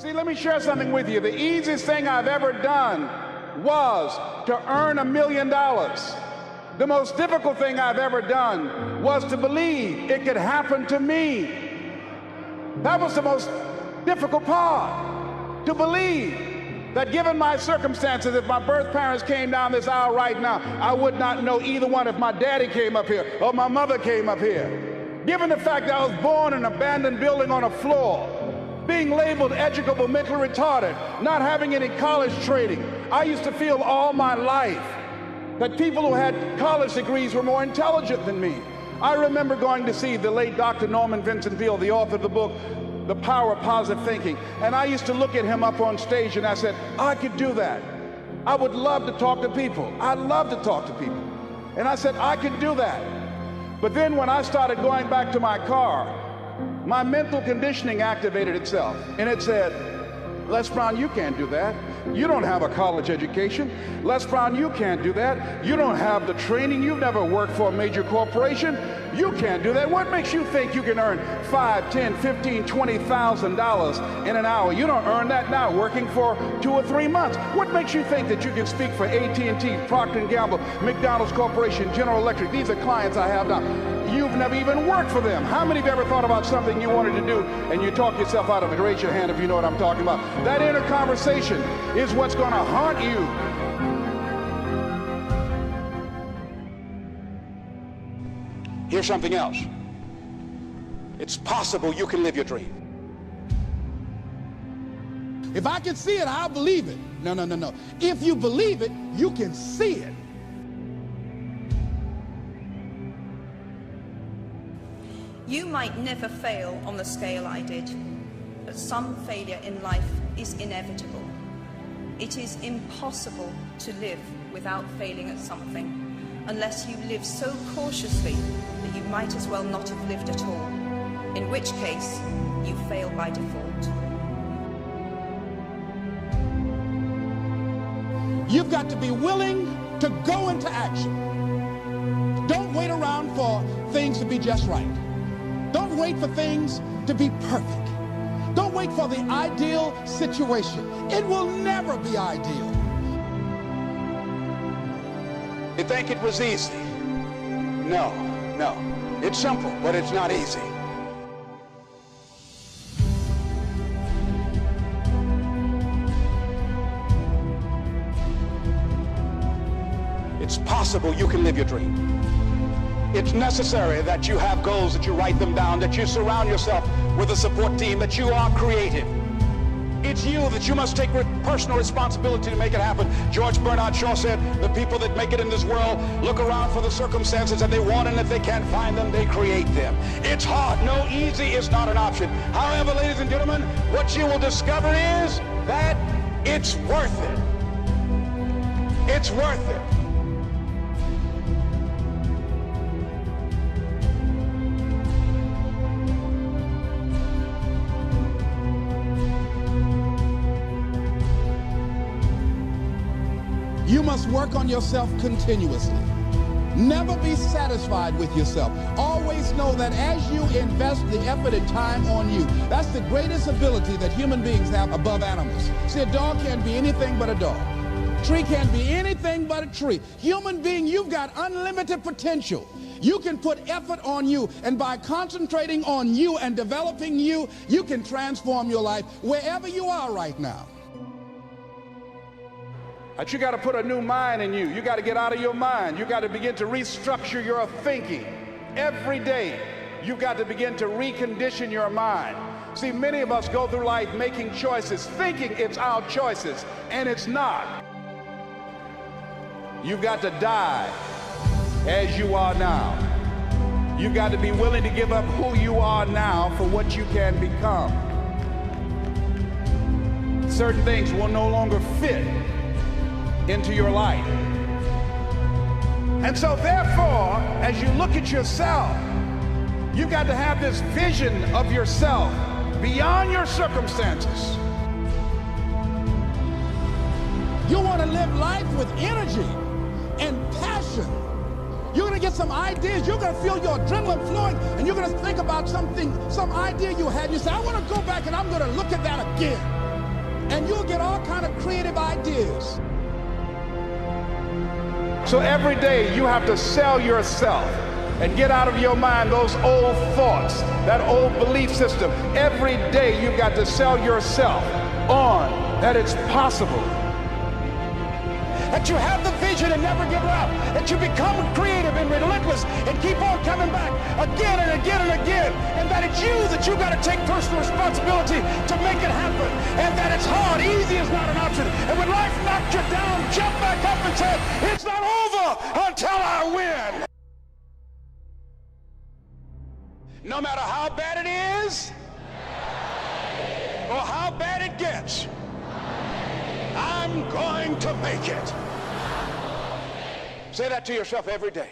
See, let me share something with you. The easiest thing I've ever done was to earn $1 million. The most difficult thing I've ever done was to believe it could happen to me. That was the most difficult part, to believe that given my circumstances, if my birth parents came down this aisle right now, I would not know either one if my daddy came up here or my mother came up here. Given the fact that I was born in an abandoned building on a floor, being labeled educable, mentally retarded, not having any college training, I used to feel all my life that people who had college degrees were more intelligent than me. I remember going to see the late Dr. Norman Vincent Peale, the author of the book, The Power of Positive Thinking. And I used to look at him up on stage and I said, I could do that. I would love to talk to people. I love to talk to people. And I said, I could do that. But then when I started going back to my car, my mental conditioning activated itself. And it said, Les Brown, you can't do that. You don't have a college education. Les Brown, you can't do that. You don't have the training. You've never worked for a major corporation. You can't do that. What makes you think you can earn $5, $10, $15, $20,000 in an hour? You don't earn that now working for 2 or 3 months. What makes you think that you can speak for AT&T, Procter & Gamble, McDonald's Corporation, General Electric? These are clients I have now. You've never even worked for them. How many of you ever thought about something you wanted to do and you talk yourself out of it? Raise your hand if you know what I'm talking about. That inner conversation is what's going to haunt you. Here's something else. It's possible you can live your dream. If I can see it, I'll believe it. No. If you believe it, you can see it. You might never fail on the scale I did, but some failure in life is inevitable. It is impossible to live without failing at something, unless you live so cautiously that you might as well not have lived at all, in which case you fail by default. You've got to be willing to go into action. Don't wait around for things to be just right. Don't wait for things to be perfect. Don't wait for the ideal situation. It will never be ideal. You think it was easy? No. It's simple, but it's not easy. It's possible you can live your dream. It's necessary that you have goals, that you write them down, that you surround yourself with a support team, that you are creative. It's you that you must take personal responsibility to make it happen. George Bernard Shaw said, the people that make it in this world look around for the circumstances that they want, and if they can't find them, they create them. It's hard. No, easy is not an option. However, ladies and gentlemen, what you will discover is that it's worth it. It's worth it. You must work on yourself continuously. Never be satisfied with yourself. Always know that as you invest the effort and time on you, that's the greatest ability that human beings have above animals. See, a dog can't be anything but a dog. A tree can't be anything but a tree. Human being, you've got unlimited potential. You can put effort on you, and by concentrating on you and developing you, you can transform your life wherever you are right now. But you got to put a new mind in you. You got to get out of your mind. You got to begin to restructure your thinking. Every day, you've got to begin to recondition your mind. See, many of us go through life making choices, thinking it's our choices, and it's not. You've got to die as you are now. You've got to be willing to give up who you are now for what you can become. Certain things will no longer fit into your life. And so therefore, as you look at yourself, you've got to have this vision of yourself beyond your circumstances. You want to live life with energy and passion. You're going to get some ideas. You're going to feel your adrenaline flowing, and you're going to think about something, some idea you had. You say, I want to go back and I'm going to look at that again. and you'll get all kind of creative ideas. So every day you have to sell yourself and get out of your mind those old thoughts, that old belief system. Every day you've got to sell yourself on that it's possible. That you have the vision and never give up. That you become creative and relentless and keep on coming back again and again and again. And that it's you that you got to take personal responsibility to make it happen. And that it's hard. Easy is not an option. And when life knocks you down, jump back up and say, it's not over until I win. No matter how bad it is or how bad it gets, I'm going to make it. Say that to yourself every day.